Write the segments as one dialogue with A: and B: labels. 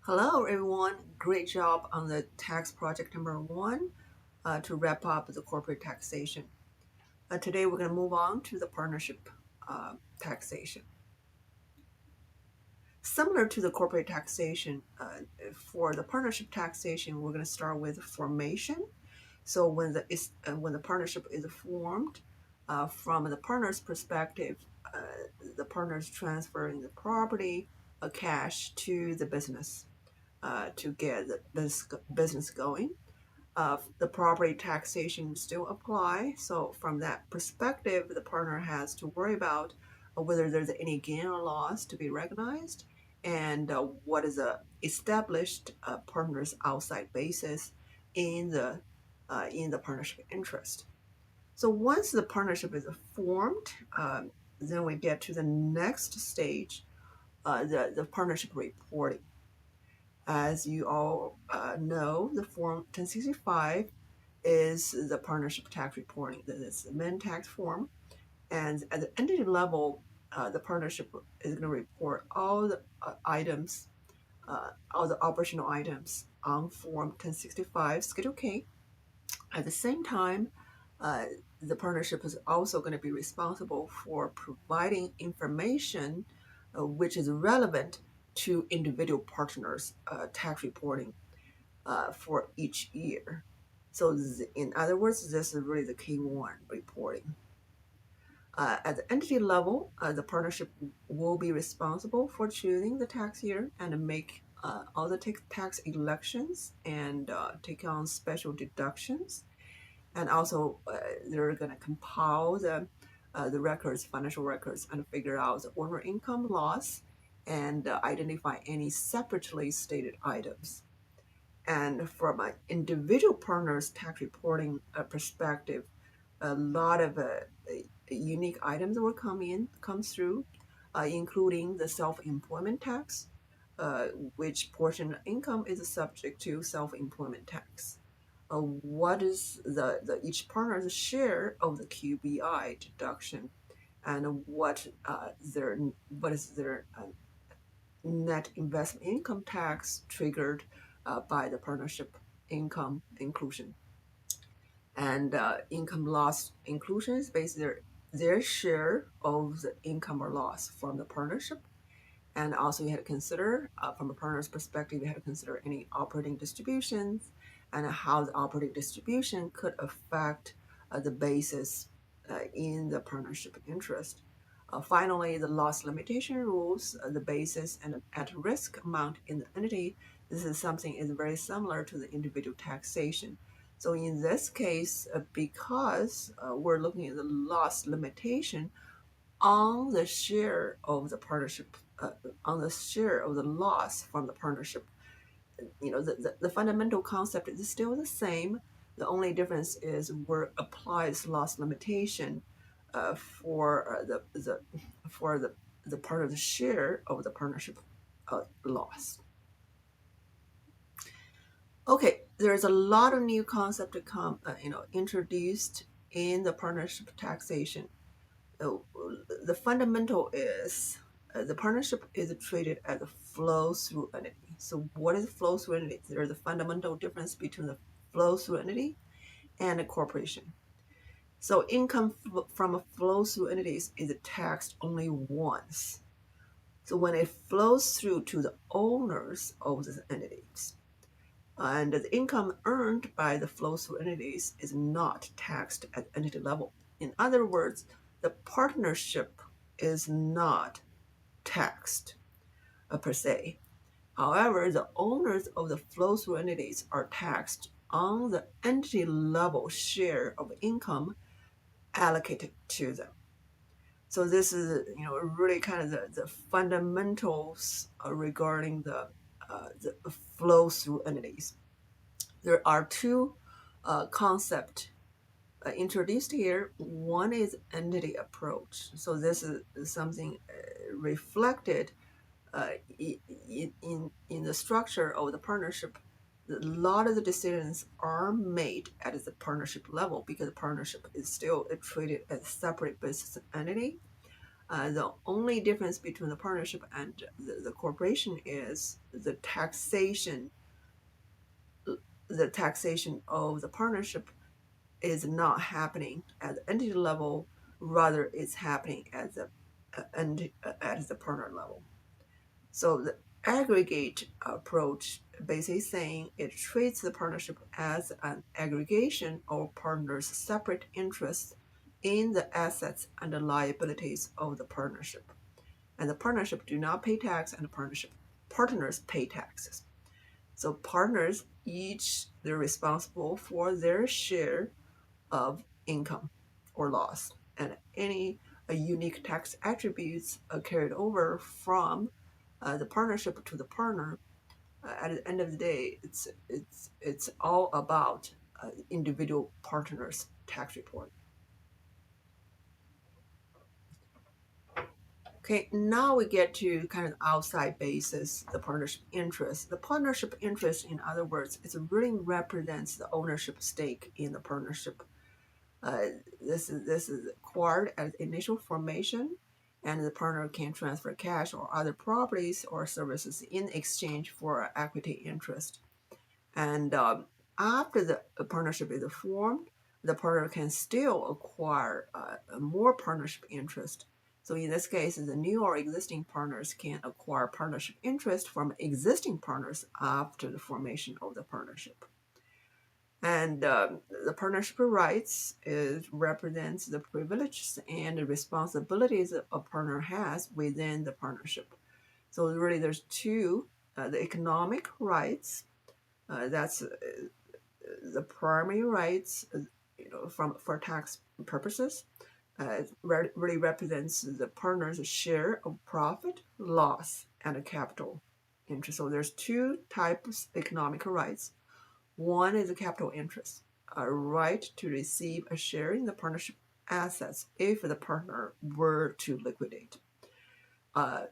A: Hello, everyone. Great job on the tax project number one to wrap up the corporate taxation. Today, we're going to move on to the partnership taxation. Similar to the corporate taxation, for the partnership taxation, we're going to start with formation. So when the partnership is formed, from the partner's perspective, the partner's transferring the property, cash to the business to get the business going. The property taxation still apply. So from that perspective, the partner has to worry about whether there's any gain or loss to be recognized, and what is a established partner's outside basis in the partnership interest. So once the partnership is formed, then we get to the next stage, the partnership reporting. As you all know, the Form 1065 is the partnership tax reporting. That is the main tax form. And at the entity level, the partnership is going to report all the items, all the operational items on Form 1065 Schedule K. At the same time, uh, the partnership is also going to be responsible for providing information which is relevant to individual partners' tax reporting for each year. So, in other words, this is really the K1 reporting. At the entity level, the partnership will be responsible for choosing the tax year and make all the tax elections and take on special deductions. And also, they're going to compile the records, financial records, and figure out the owner income loss and identify any separately stated items. And from an individual partner's tax reporting perspective, a lot of unique items will come through, including the self-employment tax, which portion of income is subject to self-employment tax. What is the each partner's share of the QBI deduction, and what is their net investment income tax triggered by the partnership income inclusion. And income loss inclusion is basically their share of the income or loss from the partnership. And also, you had to consider, from a partner's perspective, you had to consider any operating distributions and how the operating distribution could affect the basis in the partnership interest. Finally, the loss limitation rules, the basis and at-risk amount in the entity. This is something is very similar to the individual taxation. So in this case, because we're looking at the loss limitation on the share of the partnership, on the share of the loss from the partnership, the fundamental concept is still the same. The only difference is where applies loss limitation for the part of the share of the partnership loss. Okay, there's a lot of new concept to come, introduced in the partnership taxation. Uh, the fundamental is the partnership is treated as a flow-through entity. So what is flow-through entity? There's a fundamental difference between the flow-through entity and a corporation. So income from a flow-through entities is taxed only once. So when it flows through to the owners of the entities, and the income earned by the flow-through entities is not taxed at entity level. In other words, the partnership is not taxed per se. However, the owners of the flow-through entities are taxed on the entity level share of income allocated to them. So this is, really kind of the fundamentals regarding the flow-through entities. There are two concepts introduced here. One is entity approach. So this is something reflected in the structure of the partnership. A lot of the decisions are made at the partnership level because the partnership is still treated as a separate business entity. The only difference between the partnership and the corporation is the taxation of the partnership is not happening at the entity level, rather it's happening at the partner level. So the aggregate approach basically saying it treats the partnership as an aggregation of partners' separate interests in the assets and the liabilities of the partnership. And the partnership do not pay tax, and the partners pay taxes. So partners each they're responsible for their share of income or loss, and any unique tax attributes are carried over from the partnership to the partner. At the end of the day, it's all about individual partners' tax report. Okay, now we get to kind of outside basis, the partnership interest. The partnership interest, in other words, it really represents the ownership stake in the partnership. Uh, this is acquired at initial formation, and the partner can transfer cash or other properties or services in exchange for equity interest. And after the partnership is formed, the partner can still acquire more partnership interest. So in this case, the new or existing partners can acquire partnership interest from existing partners after the formation of the partnership. And the partnership rights represents the privileges and the responsibilities a partner has within the partnership. So really, there's two: the economic rights. That's the primary rights, from for tax purposes. Really represents the partner's share of profit, loss, and capital interest. So there's two types of economic rights. One is a capital interest, a right to receive a share in the partnership assets if the partner were to liquidate. Uh,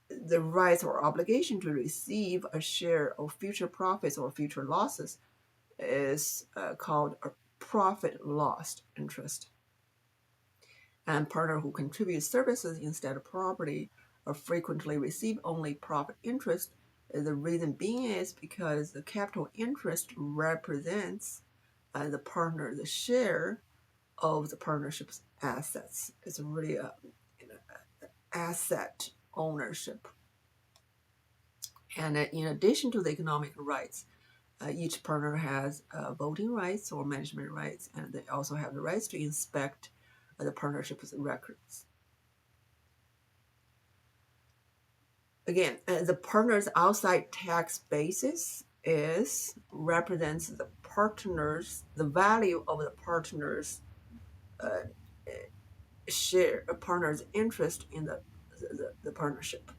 A: the rights or obligation to receive a share of future profits or future losses is called a profit loss interest. And partner who contribute services instead of property or frequently receive only profit interest. The reason being is because the capital interest represents the partner's share of the partnership's assets. It's really a asset ownership. And in addition to the economic rights, each partner has voting rights or management rights, and they also have the rights to inspect the partnership's records. Again, the partner's outside tax basis represents the value of the partner's uh, share, a partner's interest in the partnership.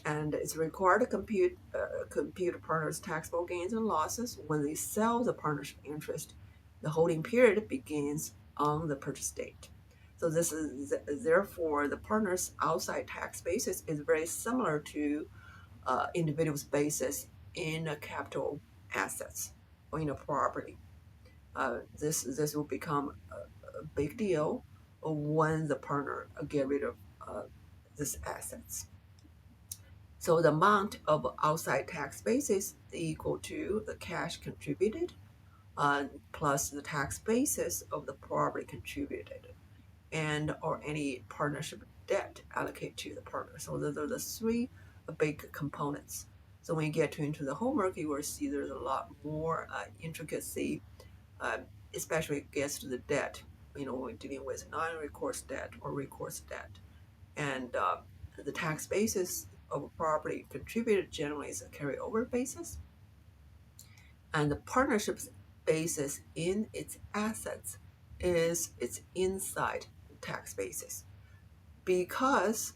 A: And it's required to compute a partner's taxable gains and losses when they sell the partnership interest. The holding period begins on the purchase date. So this is therefore the partner's outside tax basis is very similar to individual's basis in capital assets or in a property. This will become a big deal when the partner get rid of uh, these assets. So the amount of outside tax basis is equal to the cash contributed plus the tax basis of the property contributed and or any partnership debt allocated to the partner. So those are the three big components. So when you get into the homework, you will see there's a lot more intricacy, uh, especially it gets to the debt. When we're dealing with non-recourse debt or recourse debt, and the tax basis of a property contributed generally is a carryover basis, and the partnership's basis in its assets is its inside tax basis because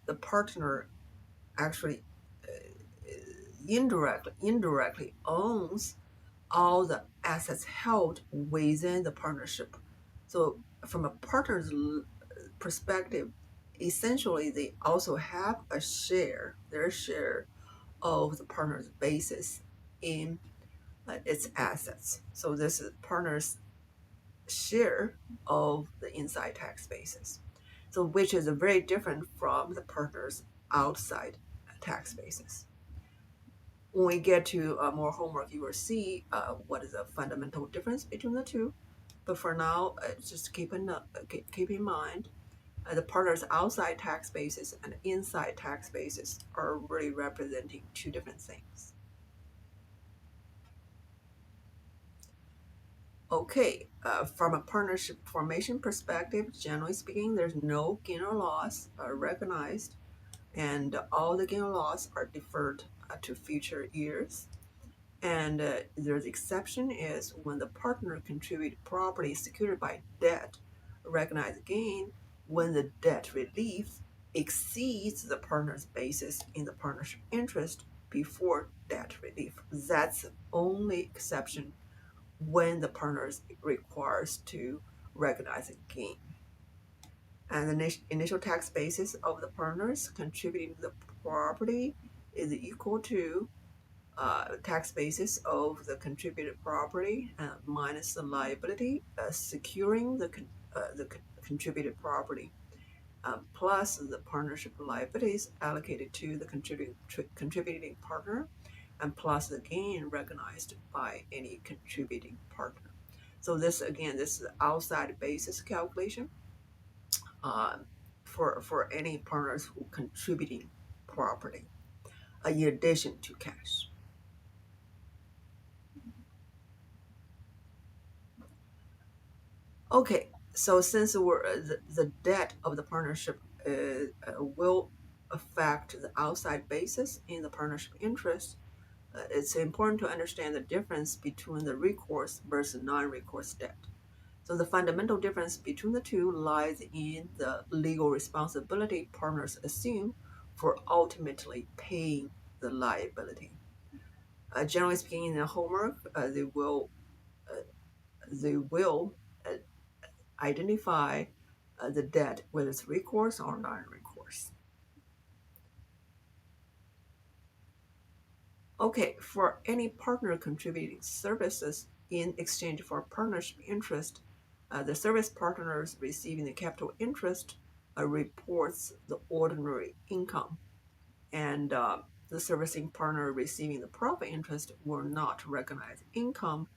A: the partner actually indirectly owns all the assets held within the partnership. So from a partner's perspective, essentially they also have their share of the partner's basis in its assets. So this is partner's share of the inside tax basis. So which is very different from the partner's outside tax basis. When we get to more homework, you will see what is the fundamental difference between the two. But for now, just keep in mind the partner's outside tax basis and inside tax basis are really representing two different things. Okay, from a partnership formation perspective, generally speaking, there's no gain or loss recognized, and all the gain or loss are deferred to future years. And there's exception is when the partner contributed property secured by debt, recognize gain when the debt relief exceeds the partner's basis in the partnership interest before debt relief. That's the only exception when the partners requires to recognize a gain. And the initial tax basis of the partners contributing to the property is equal to tax basis of the contributed property minus the liability securing the contributed property plus the partnership liabilities allocated to the contributing partner and plus the gain recognized by any contributing partner. So this again, this is the outside basis calculation uh, for any partners who contributing property in addition to cash. Okay, so since the debt of the partnership will affect the outside basis in the partnership interest, it's important to understand the difference between the recourse versus non-recourse debt. So the fundamental difference between the two lies in the legal responsibility partners assume for ultimately paying the liability. Generally speaking, in the homework, they will uh, identify the debt, whether it's recourse or non-recourse. Okay, for any partner contributing services in exchange for partnership interest, the service partners receiving the capital interest reports the ordinary income, and the servicing partner receiving the profit interest will not recognize income,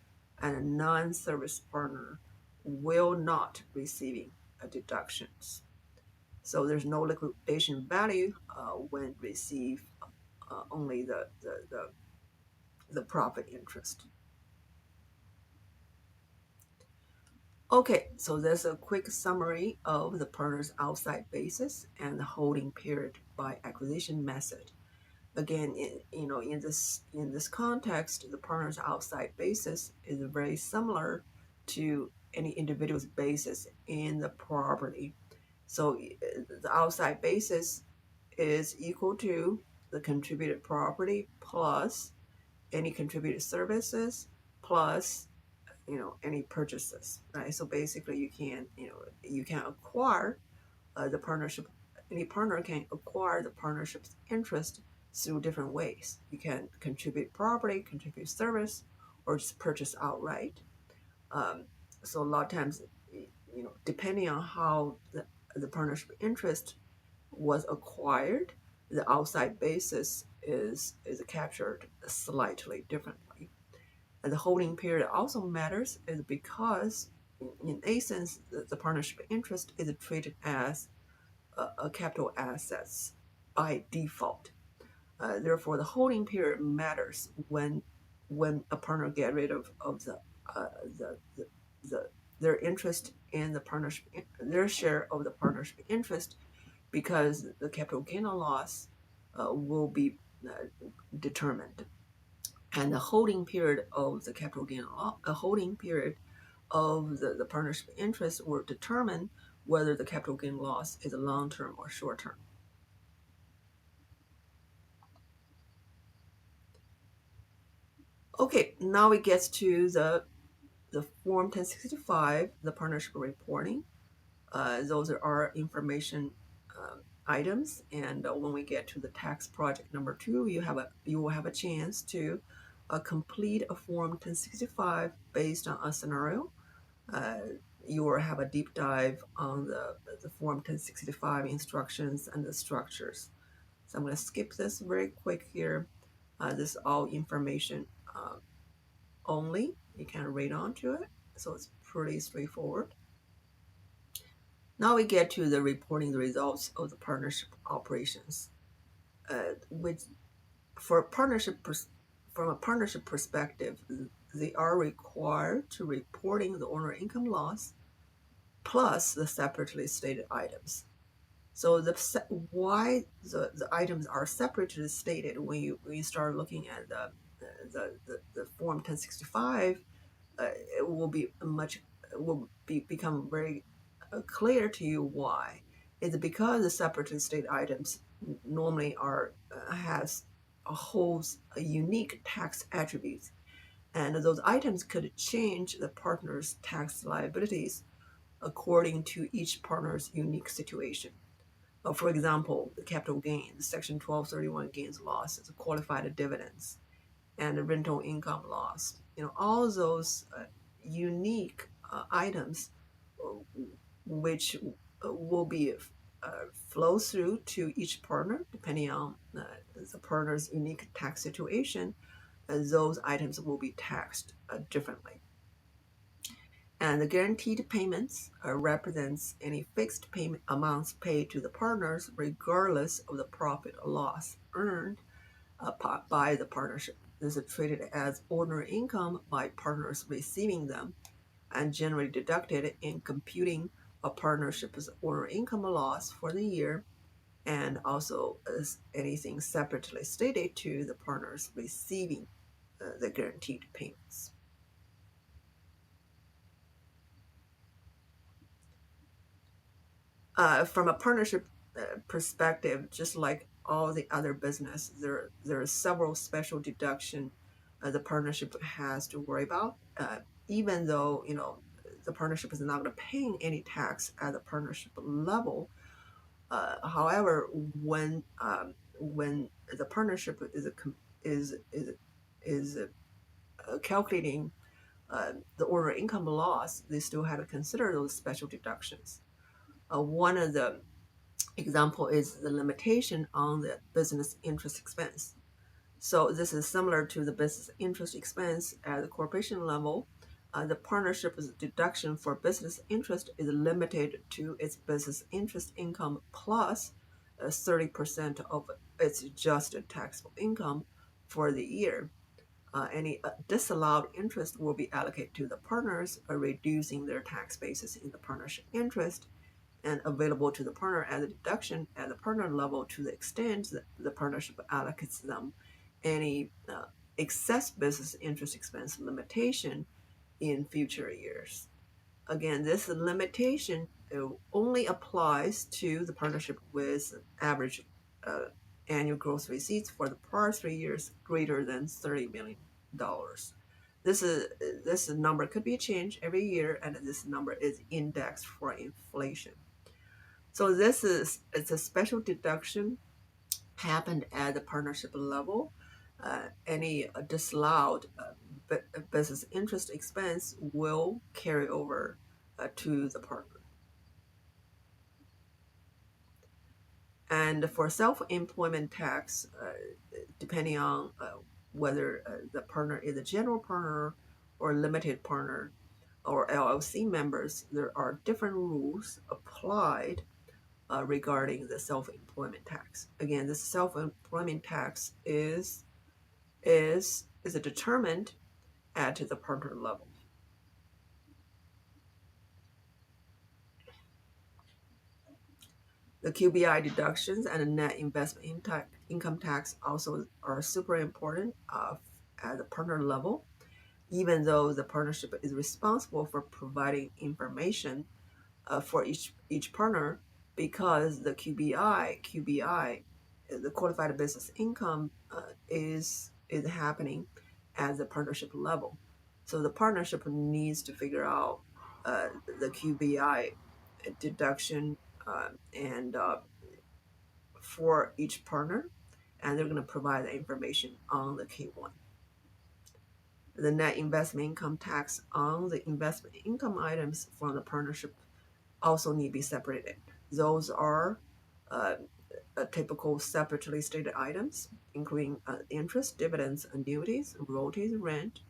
A: and a non-service partner will not receiving deductions. So there's no liquidation value when receive only the profit interest. Okay, so there's a quick summary of the partner's outside basis and the holding period by acquisition method. Again, in this context, the partner's outside basis is very similar to any individual's basis in the property. So the outside basis is equal to the contributed property plus any contributed services plus any purchases, right? So basically you can acquire the partnership. Any partner can acquire the partnership's interest through different ways. You can contribute property, contribute service, or just purchase outright. um, so a lot of times, depending on how the partnership interest was acquired, the outside basis is captured slightly differently. And the holding period also matters is because in a sense the partnership interest is treated as a capital assets by default. Therefore, the holding period matters when a partner get rid of uh, the, the, the their interest in the partnership, their share of the partnership interest, because the capital gain or loss will be determined, and the holding period of the capital gain, a holding period of the partnership interest will determine whether the capital gain loss is a long term or short term. Okay, now it gets to the Form 1065, the partnership reporting. Those are our information items, and when we get to the tax project number 2, you will have a chance to complete a Form 1065 based on a scenario. Uh, you will have a deep dive on the Form 1065 instructions and the structures. So I'm going to skip this very quick here. This is all information only. You can read on to it. So it's pretty straightforward. Now we get to the reporting the results of the partnership operations, which for from a partnership perspective, they are required to reporting the owner income loss plus the separately stated items. So why the items are separately stated when you start looking at the Form 1065, it will be much will be become very clear to you why. It's because the separately stated items normally are has holds a unique tax attributes, and those items could change the partner's tax liabilities according to each partner's unique situation. For example, the capital gains, Section 1231 gains losses, qualified dividends, and the rental income loss. All those unique items uh, which will be flow through to each partner depending on the partner's unique tax situation. Those items will be taxed differently. And the guaranteed payments represents any fixed payment amounts paid to the partners regardless of the profit or loss earned by the partnership. This is treated as ordinary income by partners receiving them and generally deducted in computing a partnership's ordinary income or loss for the year, and also as anything separately stated to the partners receiving the guaranteed payments. From a partnership perspective, just like all the other business, there are several special deduction the partnership has to worry about. Even though the partnership is not going to pay any tax at the partnership level. However, when the partnership is calculating the order income loss, they still have to consider those special deductions. One of the example is the limitation on the business interest expense. So this is similar to the business interest expense at the corporation level. The partnership's deduction for business interest is limited to its business interest income plus 30% of its adjusted taxable income for the year. Any disallowed interest will be allocated to the partners, reducing their tax basis in the partnership interest and available to the partner as a deduction at the partner level to the extent that the partnership allocates them any excess business interest expense limitation in future years. Again, this limitation only applies to the partnership with average uh, annual gross receipts for the prior 3 years greater than $30 million. This number could be changed every year, and this number is indexed for inflation. So it's a special deduction happened at the partnership level. Any disallowed business interest expense will carry over to the partner. And for self-employment tax, depending on whether the partner is a general partner or limited partner or LLC members, there are different rules applied regarding the self-employment tax. Again, this self-employment tax is determined at the partner level. The QBI deductions and the net investment income tax also are super important at the partner level, even though the partnership is responsible for providing information for each partner, because the QBI, the qualified business income, is happening at the partnership level. So the partnership needs to figure out the QBI deduction and for each partner, and they're going to provide the information on the K1. The net investment income tax on the investment income items from the partnership also need to be separated. Those are uh, typical separately stated items, including interest, dividends, annuities, royalties, rent,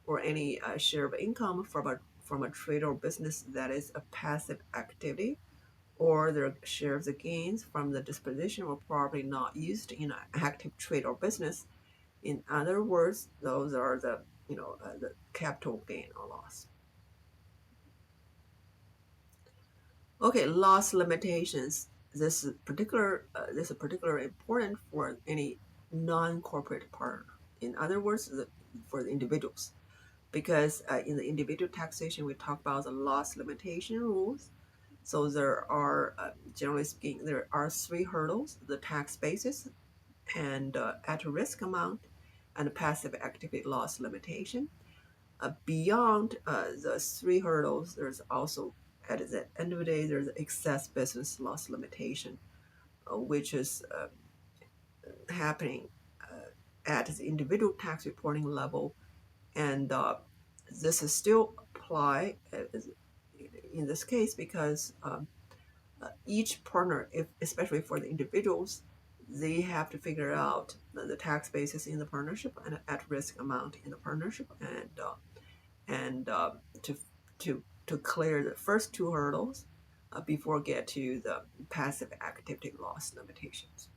A: or any share of income from a trade or business that is a passive activity, or their share of the gains from the disposition of property not used in an active trade or business. In other words, those are the capital gain or loss. Okay, loss limitations. This is particularly important for any non-corporate partner. In other words, for the individuals, because in the individual taxation we talk about the loss limitation rules. So there are, generally speaking, there are three hurdles: the tax basis and at-risk amount, and passive activity loss limitation. Beyond the three hurdles, there's also, at the end of the day, there's excess business loss limitation, which is happening at the individual tax reporting level, and this is still apply in this case because each partner, if especially for the individuals, they have to figure out the tax basis in the partnership and at-risk amount in the partnership, and to to clear the first two hurdles before get to the passive activity loss limitations.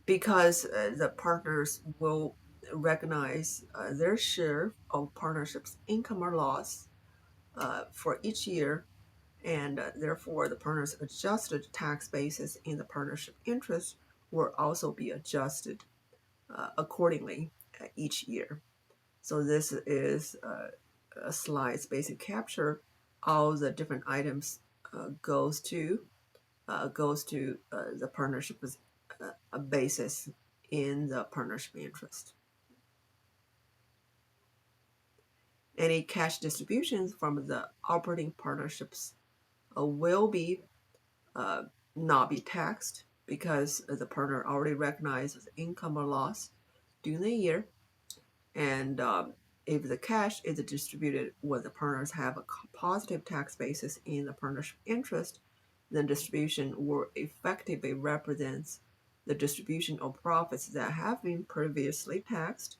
A: Because the partners will recognize their share of partnership's income or loss for each year, and therefore the partner's adjusted tax basis in the partnership interest will also be adjusted accordingly each year. So this is a slide's basic capture. All the different items goes to the partnership's basis in the partnership interest. Any cash distributions from the operating partnerships will be uh, not be taxed because the partner already recognizes income or loss during the year. And if the cash is distributed when the partners have a positive tax basis in the partnership interest, then distribution will effectively represents the distribution of profits that have been previously taxed,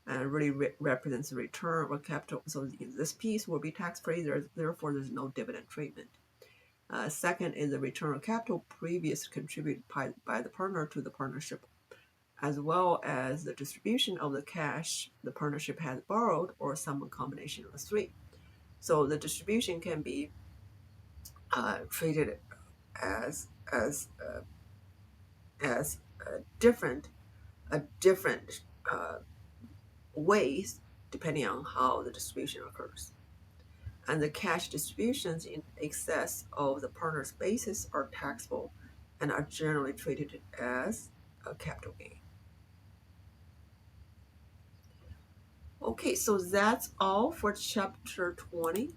A: and really represents the return of capital. So this piece will be tax free. Therefore, there's no dividend treatment. Second is the return of capital previously contributed by the partner to the partnership, as well as the distribution of the cash the partnership has borrowed, or some combination of the three. So the distribution can be treated as as uh, as different different uh, ways depending on how the distribution occurs. And the cash distributions in excess of the partner's basis are taxable and are generally treated as a capital gain. Okay, so that's all for chapter 20.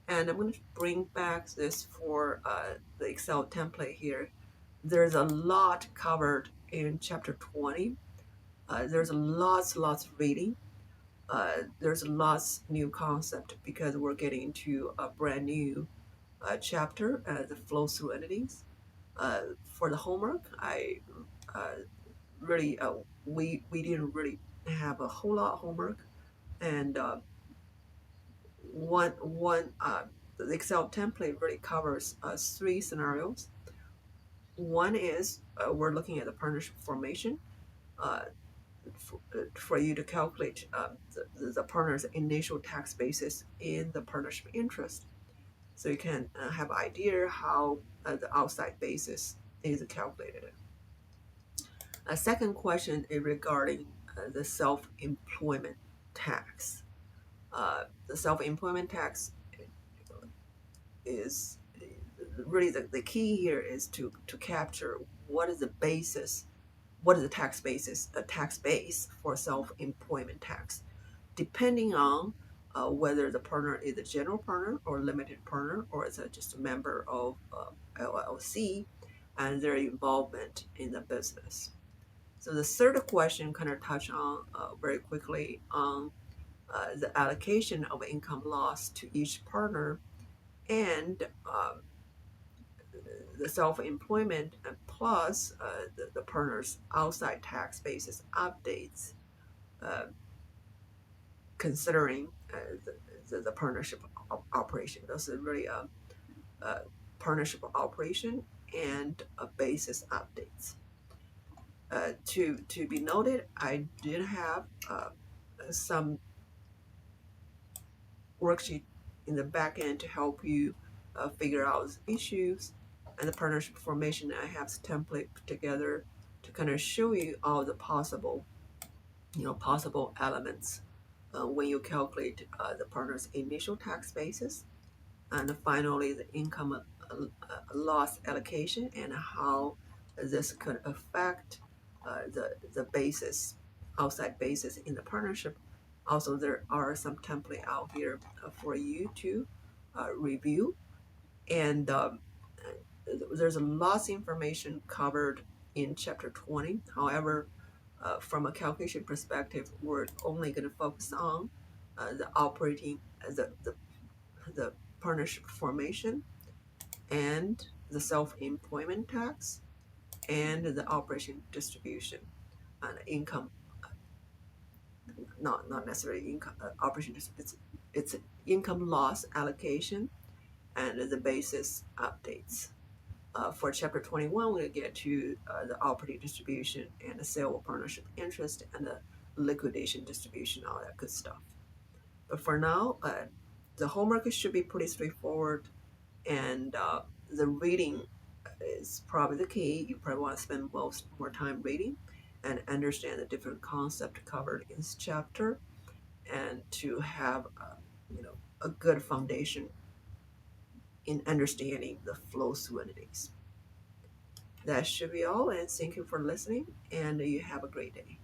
A: And I'm going to bring back this for the Excel template here. There's a lot covered in chapter 20. There's lots of reading. There's lots new concept because we're getting into a brand new chapter, the flow through entities. For the homework, I really we didn't really have a whole lot of homework, and one the Excel template really covers three scenarios. One is we're looking at the partnership formation uh, for you to calculate the partner's initial tax basis in the partnership interest, so you can have an idea how the outside basis is calculated. A second question is regarding the self-employment tax. The self-employment tax is really the key here is to capture what is the basis, what is the tax basis, a tax base for self-employment tax, depending on whether the partner is a general partner or limited partner, or is just a member of LLC. and their involvement in the business. So the third question kind of touch on very quickly on the allocation of income loss to each partner and the self-employment plus the partner's outside tax basis updates, uh, considering the partnership operation. Those are really a partnership operation and a basis updates. To be noted, I did have some worksheet in the back end to help you figure out issues and the partnership formation. I have a template put together to kind of show you all the possible elements when you calculate the partner's initial tax basis, and finally the income loss allocation and how this could affect the basis, outside basis in the partnership. Also, there are some template out here for you to review, and there's a lots of information covered in chapter 20. However, from a calculation perspective, we're only going to focus on the operating, the partnership formation and the self-employment tax and the operation distribution and income, not necessarily income operation. It's income loss allocation and the basis updates. For chapter 21, we'll get to the operating distribution and the sale of partnership interest and the liquidation distribution, all that good stuff. But for now, the homework should be pretty straightforward, and the reading is probably the key. You probably want to spend more time reading and understand the different concepts covered in this chapter, and to have a good foundation in understanding the flow fluidities. That should be all, and thank you for listening, and you have a great day.